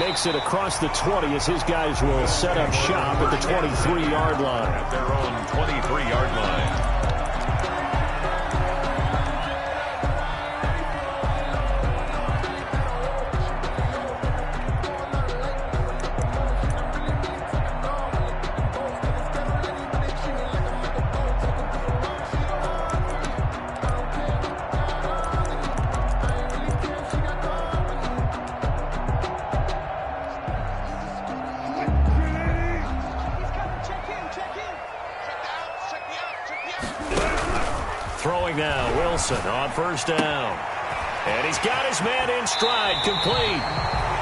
takes it across the 20 as his guys will set up shop at the 23-yard line. At their own 23-yard line. Throwing now, Wilson on first down. And he's got his man in stride, complete.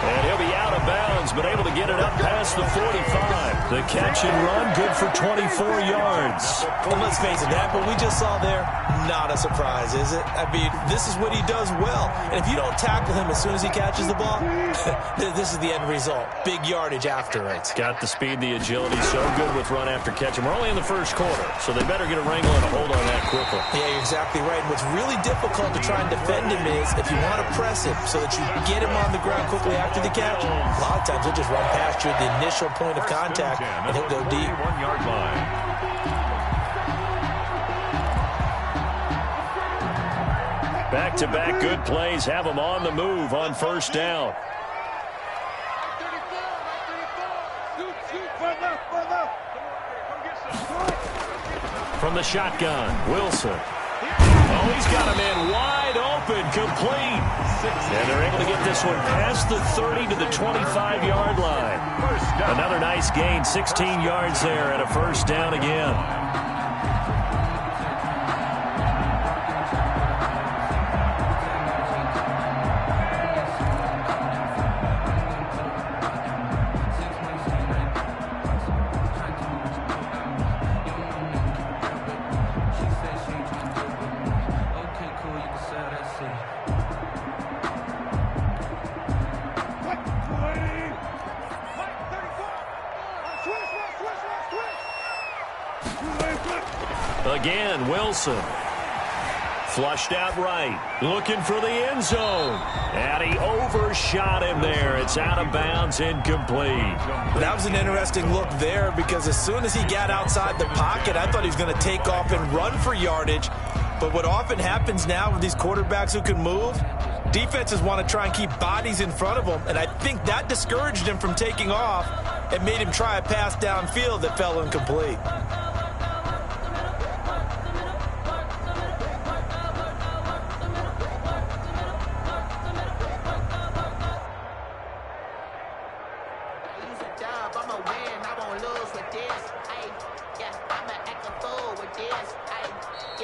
And he'll be out of bounds, but able to get it up past the 45. The catch and run, good for 24 yards. And let's face it, that what we just saw there, not a surprise, is it? I mean, this is what he does well. And if you don't tackle him as soon as he catches the ball, this is the end result. Big yardage after it. Got the speed, the agility, so good with run after catch. And we're only in the first quarter, so they better get a wrangle and a hold on that quickly. Yeah, you're exactly right. And what's really difficult to try and defend him is if you want to press him so that you get him on the ground quickly after the catch, a lot of times he'll just run past you at the initial point of contact, and he'll go deep. 1-yard line. Back-to-back good plays have them on the move on first down. From the shotgun, Wilson. Oh, he's got him in wide open, complete. And they're able to get this one past the 30 to the 25-yard line. Another nice gain, 16 yards there, and a first down again. Again, Wilson. Flushed out right. Looking for the end zone. And he overshot him there. It's out of bounds, incomplete. That was an interesting look there because as soon as he got outside the pocket, I thought he was going to take off and run for yardage. But what often happens now with these quarterbacks who can move, defenses want to try and keep bodies in front of them. And I think that discouraged him from taking off and made him try a pass downfield that fell incomplete.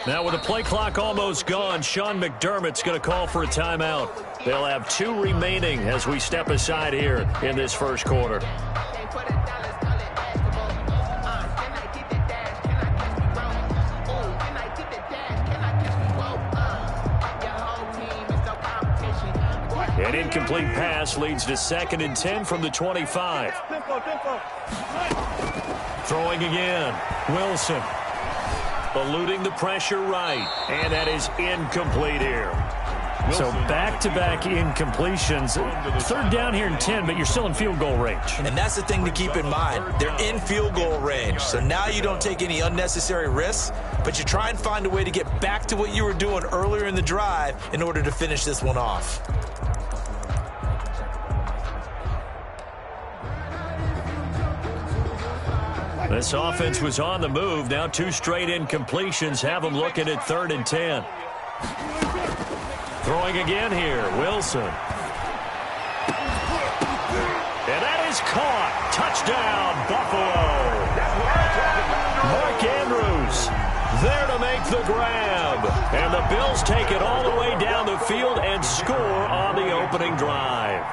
Now with the play clock almost gone, Sean McDermott's going to call for a timeout. They'll have 2 remaining as we step aside here in this first quarter. An incomplete pass leads to 2nd and 10 from the 25. Throwing again, Wilson. Eluding the pressure right, and that is incomplete here. So back-to-back incompletions. 3rd down here and 10, but you're still in field goal range. And that's the thing to keep in mind. They're in field goal range. So now you don't take any unnecessary risks, but you try and find a way to get back to what you were doing earlier in the drive in order to finish this one off. This offense was on the move. Now 2 straight incompletions have them looking at 3rd and 10. Throwing again here, Wilson. And that is caught. Touchdown, Buffalo. Mark Andrews there to make the grab. And the Bills take it all the way down the field and score on the opening drive.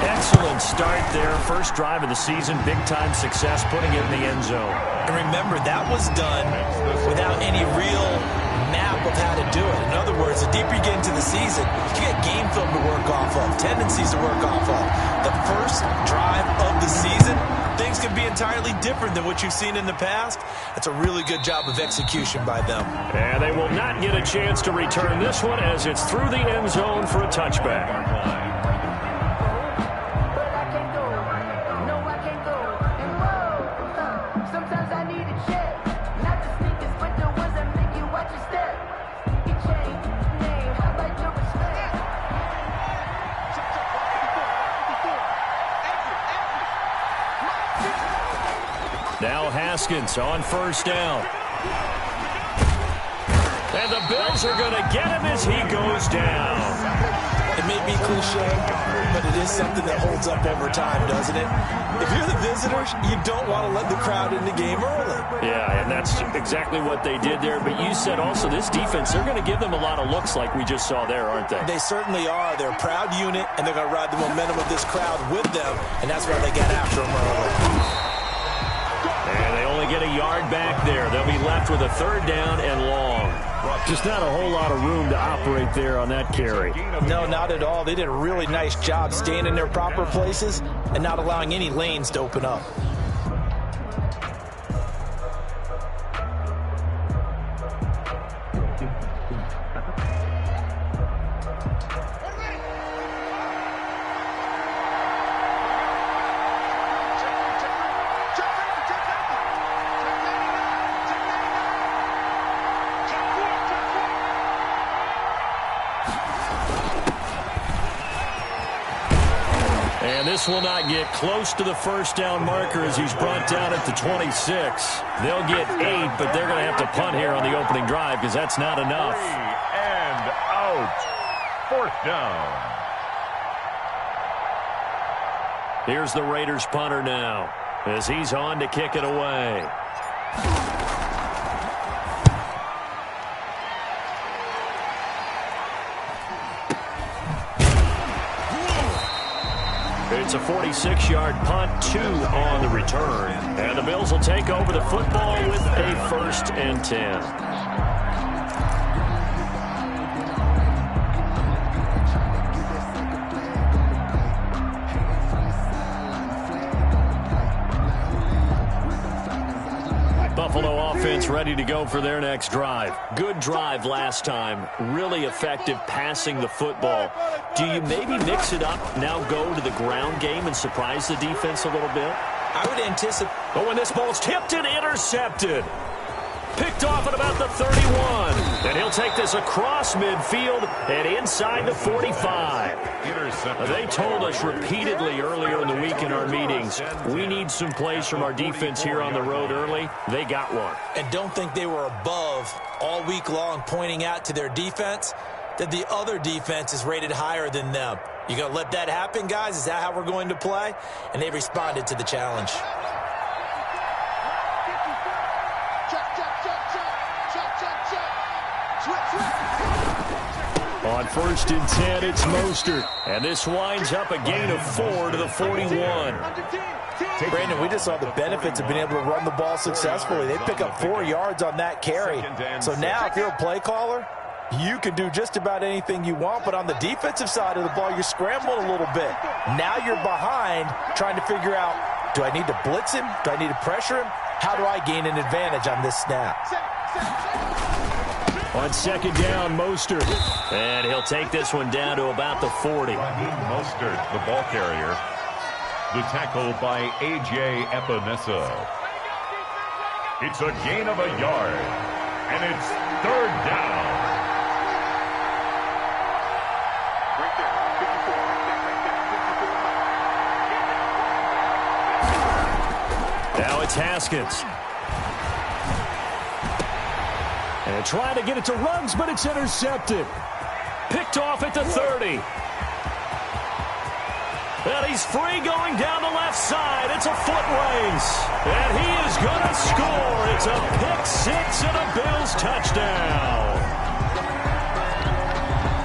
Excellent start there. First drive of the season. Big-time success, putting it in the end zone. And remember, that was done without any real map of how to do it. In other words, the deeper you get into the season, you get game film to work off of, tendencies to work off of. The first drive of the season, things can be entirely different than what you've seen in the past. It's a really good job of execution by them. And they will not get a chance to return this one as it's through the end zone for a touchback. Now Haskins on first down. And the Bills are going to get him as he goes down. It may be cliche, but it is something that holds up over time, doesn't it? If you're the visitors, you don't want to let the crowd in the game early. Yeah, and that's exactly what they did there. But you said also this defense, they're going to give them a lot of looks like we just saw there, aren't they? They certainly are. They're a proud unit, and they're going to ride the momentum of this crowd with them, and that's why they got after them early. And they only get a yard back there. They'll be left with a third down and long. Just not a whole lot of room to operate there on that carry. No, not at all. They did a really nice job staying in their proper places and not allowing any lanes to open up. And this will not get close to the first down marker as he's brought down at the 26. They'll get 8, but they're going to have to punt here on the opening drive because that's not enough. 3 and out. Fourth down. Here's the Raiders punter now as he's on to kick it away. It's a 46-yard punt, 2 on the return. And the Bills will take over the football with a 1st and 10. Buffalo offense ready to go for their next drive. Good drive last time. Really effective passing the football. Do you maybe mix it up, now go to the ground game and surprise the defense a little bit? I would anticipate. But when this ball's tipped and intercepted. Picked off at about the 31. And he'll take this across midfield and inside the 45. They told us repeatedly earlier in the week in our meetings, we need some plays from our defense here on the road early. They got one. And don't think they were above all week long pointing out to their defense that the other defense is rated higher than them. You going to let that happen, guys? Is that how we're going to play? And they responded to the challenge. On 1st and 10, it's Mostert. And this winds up a gain of 4 to the 41. Brandon, we just saw the benefits of being able to run the ball successfully. They pick up 4 yards on that carry. So now if you're a play caller, you can do just about anything you want. But on the defensive side of the ball, you're scrambling a little bit. Now you're behind trying to figure out, do I need to blitz him? Do I need to pressure him? How do I gain an advantage on this snap? On 2nd down, Mostert. And he'll take this one down to about the 40. Mostert, the ball carrier. The tackle by A.J. Epinesa. It's a gain of a yard. And it's 3rd down. Now it's Haskins. And trying to get it to Ruggs, but it's intercepted. Picked off at the 30. And he's free going down the left side. It's a foot race. And he is going to score. It's a pick-6 and a Bills touchdown.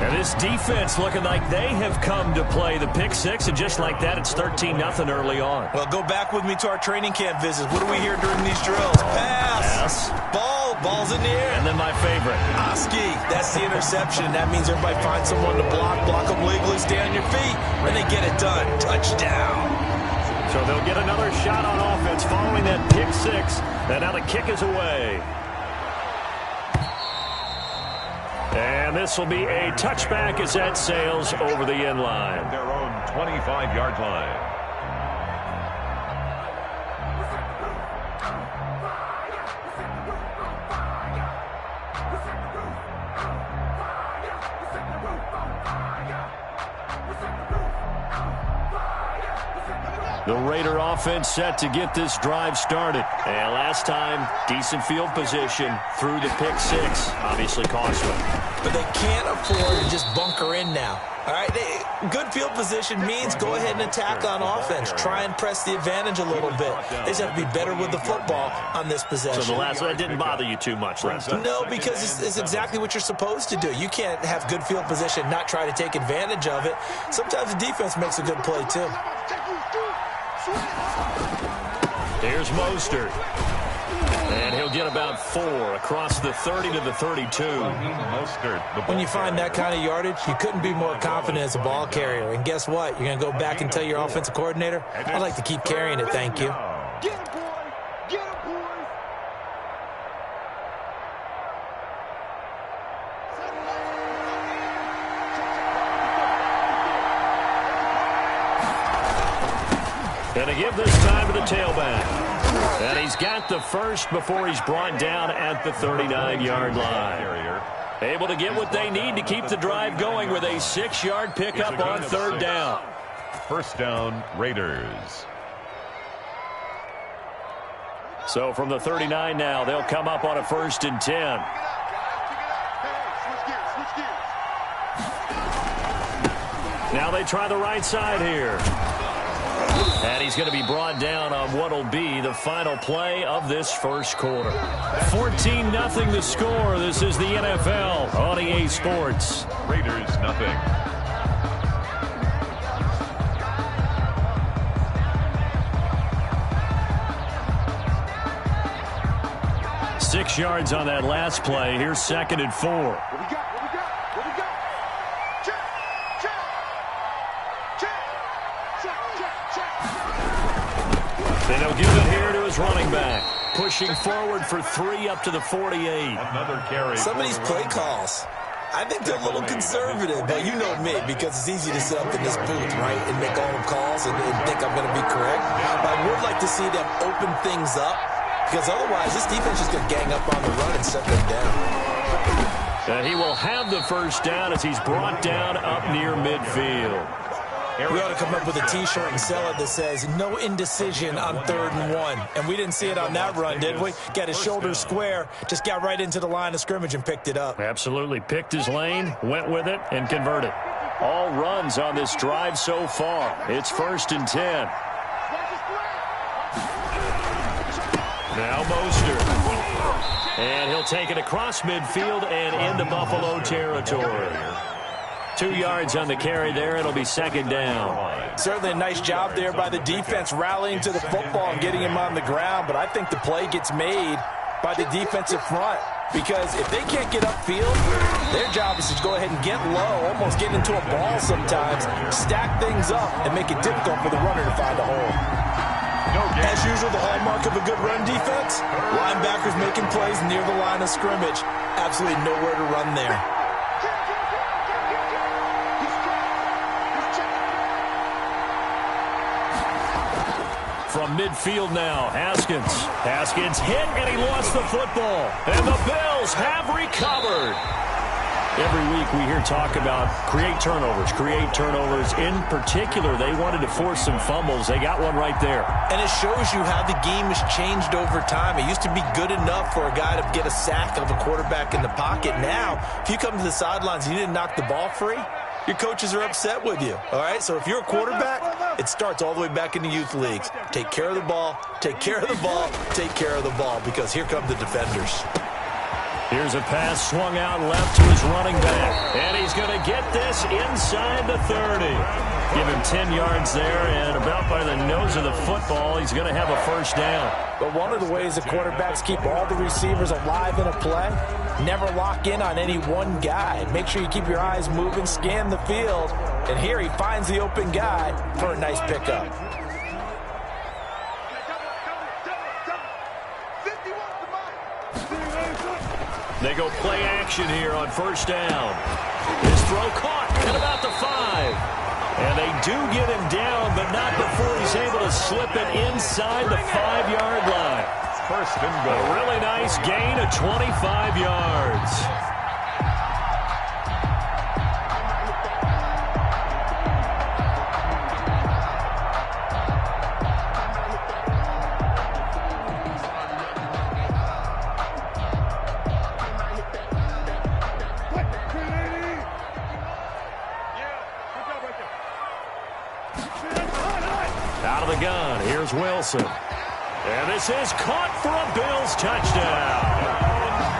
And this defense looking like they have come to play the pick-6. And just like that, it's 13-0 early on. Well, go back with me to our training camp visits. What do we hear during these drills? Pass. Ball's in the air. And then my favorite. Oski, that's the interception. That means everybody finds someone to block them legally, stay on your feet, and they get it done. Touchdown. So they'll get another shot on offense following that pick-6. And now the kick is away. And this will be a touchback as that sails over the end line. Their own 25-yard line. The Raider offense set to get this drive started. And last time, decent field position through the pick six. Obviously cost them. But they can't afford to just bunker in now. All right, good field position means go ahead and attack on offense. Try and press the advantage a little bit. They just have to be better with the football on this possession. So the last one didn't bother you too much last time? No, because it's exactly what you're supposed to do. You can't have good field position, not try to take advantage of it. Sometimes the defense makes a good play, too. Here's Mostert. And he'll get about 4 across the 30 to the 32. When you find that kind of yardage, you couldn't be more confident as a ball carrier. And guess what? You're going to go back and tell your offensive coordinator, I'd like to keep carrying it, thank you. Get him, boys! Get him, boys! Going to give this time to the tailback. And he's got the first before he's brought down at the 39-yard line. Able to get what they need to keep the drive going with a 6-yard pickup on third down. First down, Raiders. So from the 39 now, they'll come up on a 1st and 10. Now they try the right side here. And he's going to be brought down on what will be the final play of this first quarter. 14-0 the score. This is the NFL on EA Sports. Raiders nothing. Six yards on that last play. Here's 2nd and 4. What we got? Check! And he'll give it here to his running back. Pushing forward for 3 up to the 48. Another carry. Some of these play calls, I think they're a little conservative, but you know me, because it's easy to sit up in this booth, right, and make all the calls and think I'm going to be correct. But I would like to see them open things up, because otherwise this defense is going to gang up on the run and set them down. And he will have the first down as he's brought down up near midfield. We ought to come up with a T-shirt and sell it that says, no indecision on 3rd and 1. And we didn't see it on that run, did we? Got his shoulders square, just got right into the line of scrimmage and picked it up. Absolutely. Picked his lane, went with it, and converted. All runs on this drive so far. It's 1st and 10. Now Mostert. And he'll take it across midfield and into Buffalo territory. 2 yards on the carry there. It'll be 2nd down. Certainly a nice job there by the defense rallying to the football and getting him on the ground. But I think the play gets made by the defensive front. Because if they can't get upfield, their job is to go ahead and get low, almost get into a ball sometimes, stack things up, and make it difficult for the runner to find a hole. As usual, the hallmark of a good run defense, linebackers making plays near the line of scrimmage. Absolutely nowhere to run there. From midfield now, Haskins. Haskins hit, and he lost the football. And the Bills have recovered. Every week we hear talk about create turnovers. In particular, they wanted to force some fumbles. They got one right there. And it shows you how the game has changed over time. It used to be good enough for a guy to get a sack of a quarterback in the pocket. Now, if you come to the sidelines and you didn't knock the ball free, your coaches are upset with you, all right? So if you're a quarterback, it starts all the way back in the youth leagues. Take care of the ball, take care of the ball, take care of the ball, because here come the defenders. Here's a pass swung out left to his running back. And he's going to get this inside the 30. Give him 10 yards there, and about by the nose of the football, he's going to have a first down. But one of the ways the quarterbacks keep all the receivers alive in a play, never lock in on any one guy. Make sure you keep your eyes moving, scan the field. And here he finds the open guy for a nice pickup. They go play action here on first down. His throw caught at about the 5. And they do get him down, but not before he's able to slip it inside the 5-yard line. First and goal. A really nice gain of 25 yards. the gun. Here's Wilson. And this is caught for a Bills touchdown.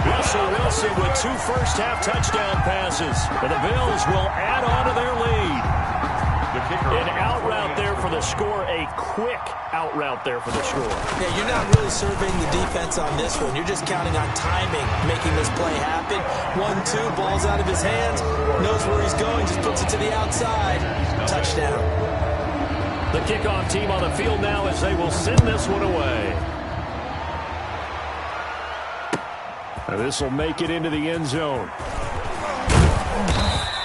Russell Wilson with 2 first-half touchdown passes. And the Bills will add on to their lead. An out route there for the score. A quick out route there for the score. Yeah, you're not really surveying the defense on this one. You're just counting on timing, making this play happen. 1-2, ball's out of his hands. Knows where he's going, just puts it to the outside. Touchdown. The kickoff team on the field now as they will send this one away. This will make it into the end zone.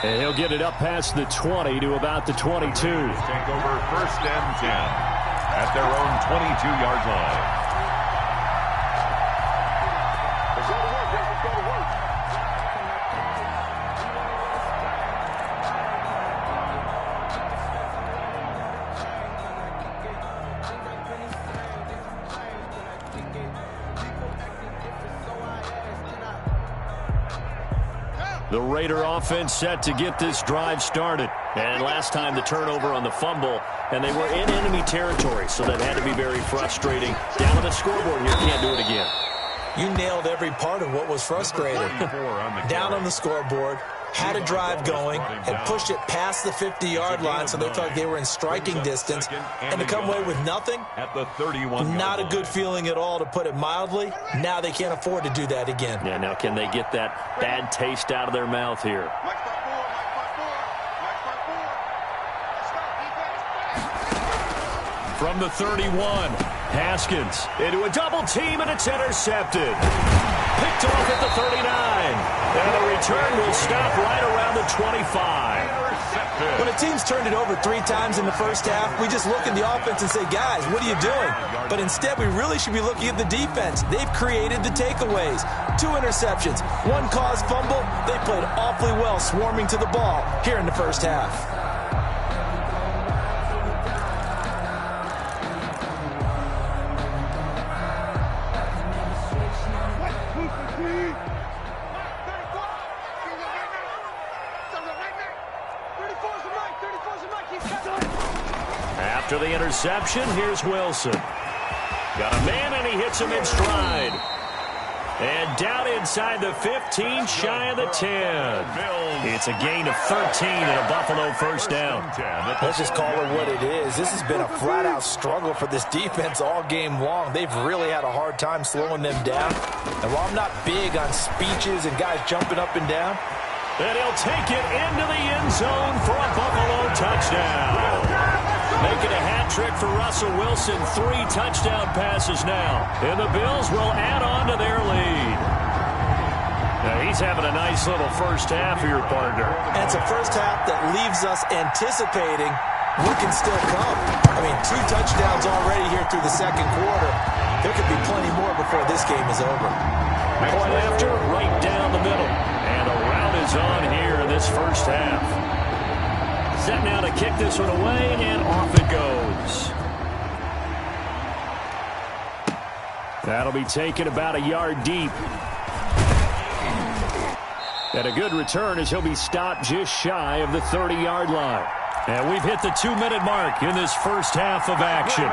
And he'll get it up past the 20 to about the 22. Take over 1st and 10 at their own 22-yard line. The Raider offense set to get this drive started. And last time the turnover on the fumble, and they were in enemy territory, so that had to be very frustrating. Down on the scoreboard here, can't do it again. You nailed every part of what was frustrating. Down on the scoreboard, had a drive going, and pushed it past the 50-yard line, so they felt like they were in striking distance. And to come away with nothing, not a good feeling at all, to put it mildly. Now they can't afford to do that again. Yeah, now can they get that bad taste out of their mouth here? From the 31, Haskins into a double team, and it's intercepted. Picked off at the 39. And the return will stop right around the 25. When a team's turned it over 3 times in the first half, we just look at the offense and say, guys, what are you doing? But instead, we really should be looking at the defense. They've created the takeaways. 2 interceptions, 1 caused fumble. They played awfully well swarming to the ball here in the first half. After the interception, here's Wilson. Got a man, and he hits him in stride. And down inside the 15, shy of the 10. It's a gain of 13 and a Buffalo first down. Let's just call it what it is. This has been a flat-out struggle for this defense all game long. They've really had a hard time slowing them down. And while I'm not big on speeches and guys jumping up and down, and he'll take it into the end zone for a Buffalo touchdown. Making a hat trick for Russell Wilson. 3 touchdown passes now. And the Bills will add on to their lead. Now he's having a nice little first half here, partner. And it's a first half that leaves us anticipating what can still come. I mean, 2 touchdowns already here through the second quarter. There could be plenty more before this game is over. Point after, right down the middle. And a route is on here in this first half. Set now to kick this one away, and off it goes. That'll be taken about a yard deep. And a good return as he'll be stopped just shy of the 30-yard line. And we've hit the 2-minute mark in this first half of action.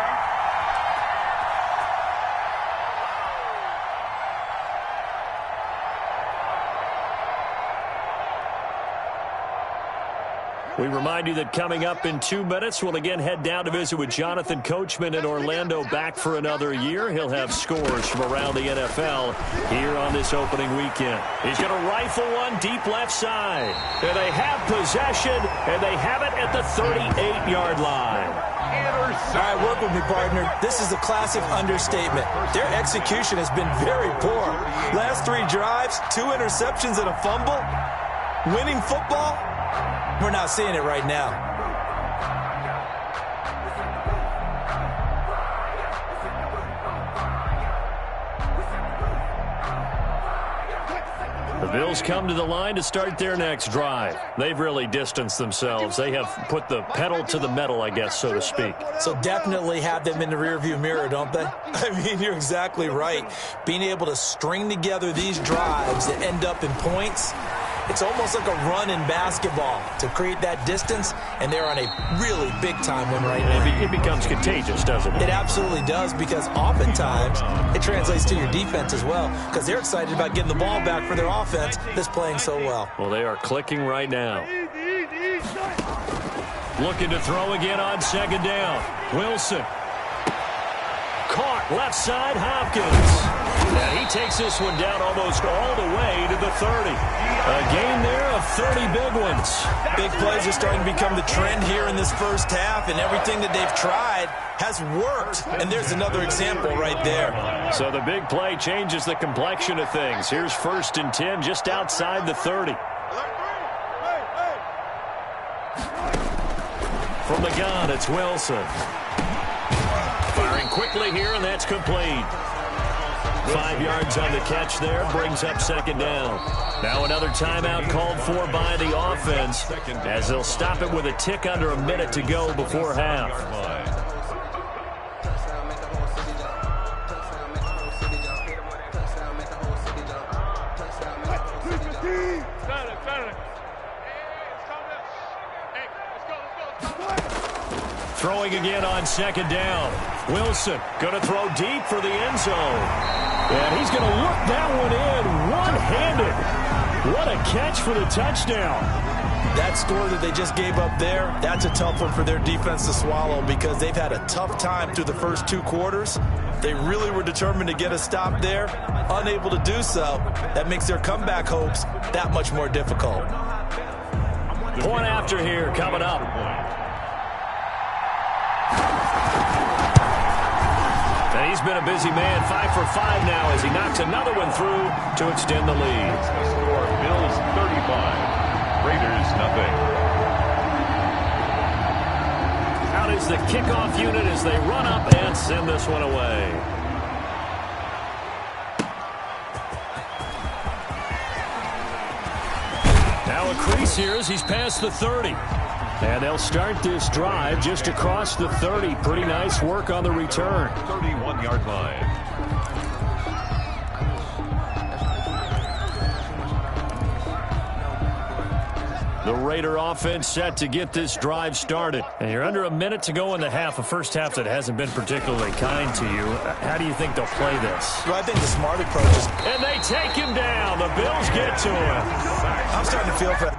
We remind you that coming up in 2 minutes, we'll again head down to visit with Jonathan Coachman in Orlando, back for another year. He'll have scores from around the NFL here on this opening weekend. He's going to rifle one deep left side. And they have possession, and they have it at the 38-yard line. All right, work with me, partner. This is a classic understatement. Their execution has been very poor. Last 3 drives, 2 interceptions and a fumble. Winning football? We're not seeing it right now. The Bills come to the line to start their next drive. They've really distanced themselves. They have put the pedal to the metal, I guess, so to speak. So definitely have them in the rearview mirror, don't they? I mean, you're exactly right. Being able to string together these drives that end up in points It's almost like a run in basketball to create that distance, and they're on a really big-time win right now. It becomes contagious, doesn't it? It absolutely does, because oftentimes it translates to your defense as well, because they're excited about getting the ball back for their offense that's playing so well. Well, they are clicking right now. Looking to throw again on second down. Wilson. Caught left side, Hopkins. And he takes this one down almost all the way to the 30. A gain there of 30 big ones. Big plays are starting to become the trend here in this first half, and everything that they've tried has worked. And there's another example right there. So the big play changes the complexion of things. Here's 1st and 10 just outside the 30. From the gun, it's Wilson. Firing quickly here, and that's complete. 5 yards on the catch there, brings up second down. Now another timeout called for by the offense, as they'll stop it with a tick under a minute to go before half. Throwing again on second down. Wilson going to throw deep for the end zone. And he's going to look that one in one-handed. What a catch for the touchdown. That score that they just gave up there, that's a tough one for their defense to swallow, because they've had a tough time through the first 2 quarters. They really were determined to get a stop there, unable to do so. That makes their comeback hopes that much more difficult. Point after here coming up. And he's been a busy man, 5 for 5 now as he knocks another one through to extend the lead. Score, Bills 35, Raiders nothing. Out is the kickoff unit as they run up and send this one away. Now a crease here as he's past the 30. And they'll start this drive just across the 30. Pretty nice work on the return. 31-yard line. The Raider offense set to get this drive started. And you're under a minute to go in the half, a first half that hasn't been particularly kind to you. How do you think they'll play this? Well, I think the smart approach is... And they take him down. The Bills get to him. I'm starting to feel for...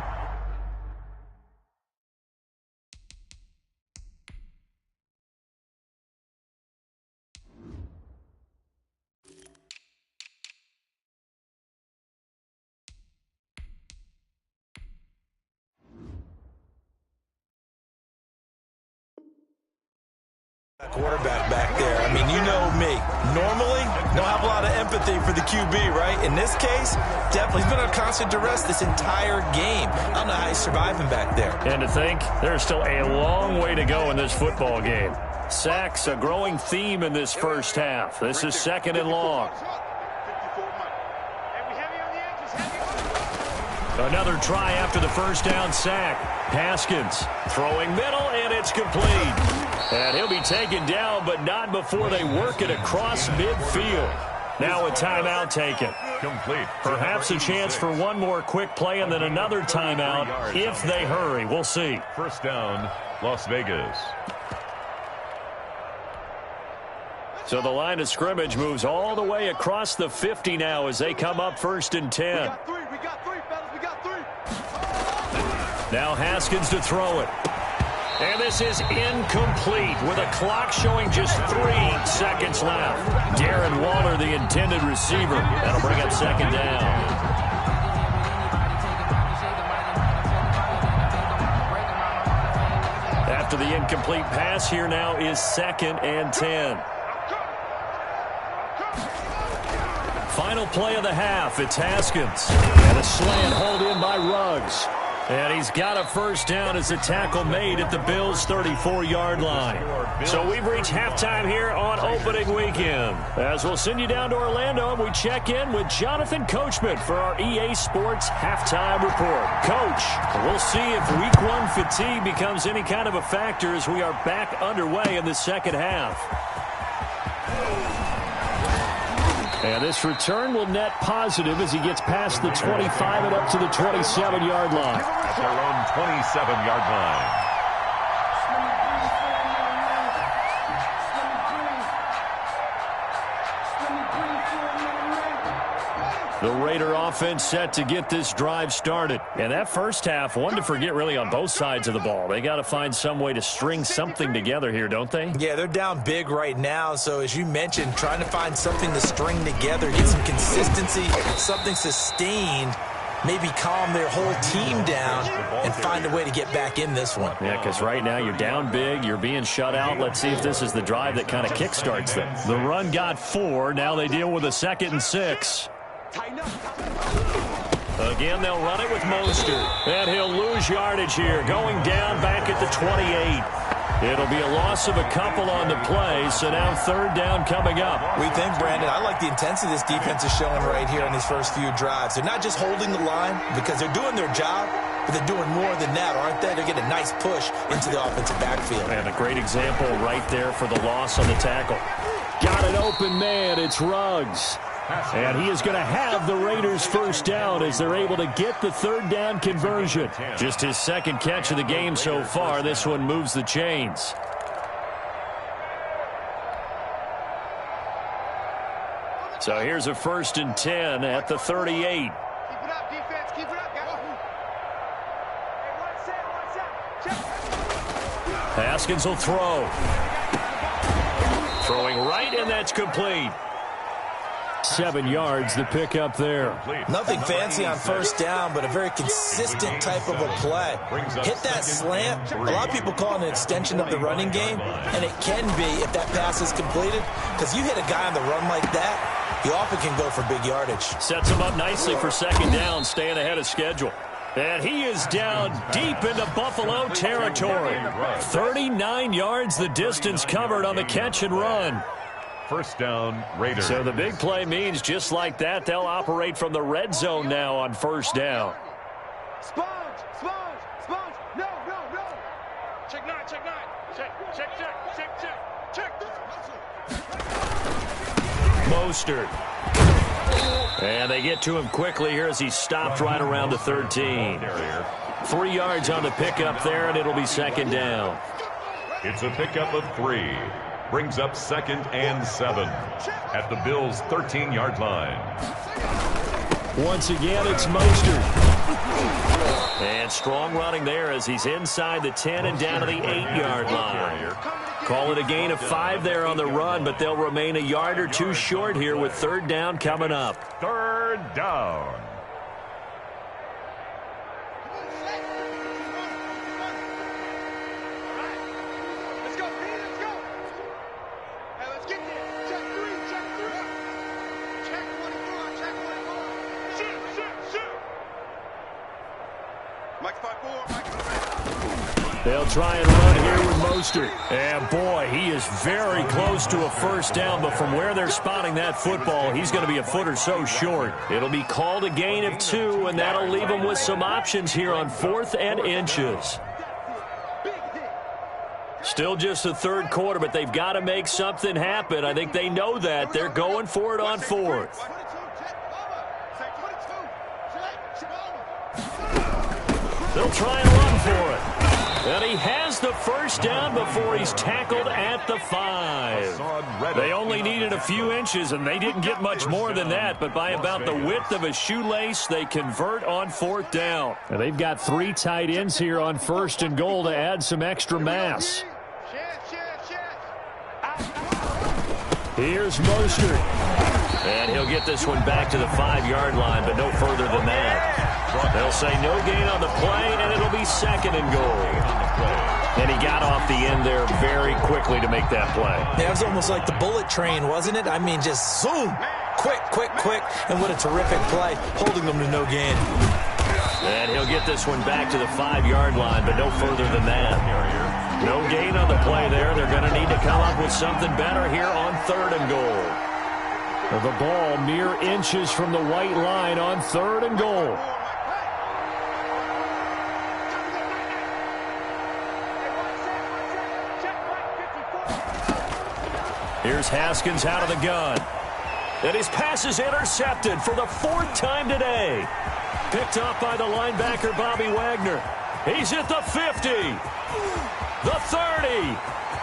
quarterback back there. I mean, you know me. Normally, don't have a lot of empathy for the QB, right? In this case, definitely, he's been on constant duress this entire game. I don't know how he's surviving back there. And to think, there's still a long way to go in this football game. Sacks, a growing theme in this first half. This is 2nd and long. Another try after the first down sack. Haskins throwing middle, and it's complete. And he'll be taken down, but not before they work it across midfield. Now a timeout taken. Complete. Perhaps a chance for one more quick play and then another timeout if they hurry. We'll see. First down, Las Vegas. So the line of scrimmage moves all the way across the 50 now as they come up 1st and 10. We got 3, fellas. We got 3. Now Haskins to throw it. And this is incomplete with a clock showing just 3 seconds left. Darren Waller, the intended receiver. That'll bring up 2nd down. After the incomplete pass, here now is 2nd and 10. Final play of the half. It's Haskins. And a slant hauled in by Ruggs. And he's got a first down as a tackle made at the Bills' 34-yard line. So we've reached halftime here on opening weekend. As we'll send you down to Orlando, and we check in with Jonathan Coachman for our EA Sports Halftime Report. Coach, we'll see if Week 1 fatigue becomes any kind of a factor as we are back underway in the second half. And this return will net positive as he gets past the 25 and up to the 27-yard line. At their own 27-yard line. The Raider offense set to get this drive started. And that first half, one to forget really on both sides of the ball. They got to find some way to string something together here, don't they? Yeah, they're down big right now. So as you mentioned, trying to find something to string together, get some consistency, something sustained, maybe calm their whole team down and find a way to get back in this one. Yeah, because right now you're down big, you're being shut out. Let's see if this is the drive that kind of kickstarts them. The run got 4. Now they deal with a 2nd and 6. Again, they'll run it with Mostert. And he'll lose yardage here, going down back at the 28. It'll be a loss of a couple on the play, so now 3rd down coming up. We think, Brandon, I like the intensity this defense is showing right here on these first few drives. They're not just holding the line because they're doing their job, but they're doing more than that, aren't they? They're getting a nice push into the offensive backfield. And a great example right there for the loss on the tackle. Got an open man. It's Ruggs. And he is going to have the Raiders' first down as they're able to get the 3rd down conversion. Just his 2nd catch of the game so far. This one moves the chains. So here's a 1st and 10 at the 38. Keep it up, defense. Keep it up, guys. Hey, one set. Haskins will throw. Throwing right, and that's complete. 7 yards, the pickup there. Nothing fancy on 1st down, but a very consistent type of a play. Hit that slant. A lot of people call it an extension of the running game, and it can be if that pass is completed, because you hit a guy on the run like that, you often can go for big yardage. Sets him up nicely for 2nd down, staying ahead of schedule. And he is down deep into Buffalo territory. 39 yards the distance covered on the catch and run. 1st down, Raiders. So the big play means just like that, they'll operate from the red zone now on 1st down. Sponge. No. Check 9. Check. Mostert. And they get to him quickly here as he stopped right around the 13. 3 yards on the pickup there, and it'll be 2nd down. It's a pickup of 3. Brings up 2nd and 7 at the Bills' 13-yard line. Once again, it's Mostert. And strong running there as he's inside the 10 and down to the 8-yard line. Call it a gain of 5 there on the run, but they'll remain a yard or 2 short here with 3rd down coming up. 3rd down. They'll try and run here with Mostert. And, boy, he is very close to a 1st down, but from where they're spotting that football, he's going to be a foot or so short. It'll be called a gain of 2, and that'll leave them with some options here on 4th and inches. Still just the 3rd quarter, but they've got to make something happen. I think they know that. They're going for it on 4th. They'll try and run for it. And he has the 1st down before he's tackled at the 5. They only needed a few inches, and they didn't get much more than that. But by about the width of a shoelace, they convert on 4th down. And they've got 3 tight ends here on 1st and goal to add some extra mass. Here's Mostert. And he'll get this one back to the 5-yard line, but no further than that. They'll say no gain on the play, and it'll be 2nd and goal. And he got off the end there very quickly to make that play. Yeah, it was almost like the bullet train, wasn't it? I mean, just zoom. Quick. And what a terrific play, holding them to no gain. And he'll get this one back to the 5-yard line, but no further than that. No gain on the play there. They're going to need to come up with something better here on 3rd and goal. The ball mere inches from the white line on 3rd and goal. Here's Haskins out of the gun. And his pass is intercepted for the 4th time today. Picked up by the linebacker, Bobby Wagner. He's at the 50, the 30,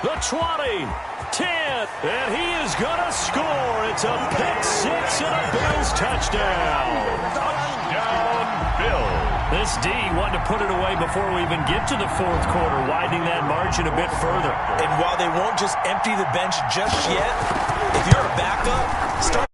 the 20, 10, and he is going to score. It's a pick-6 and a Bills touchdown. Touchdown, Bills. This D wanted to put it away before we even get to the 4th quarter, widening that margin a bit further. And while they won't just empty the bench just yet, if you're a backup, start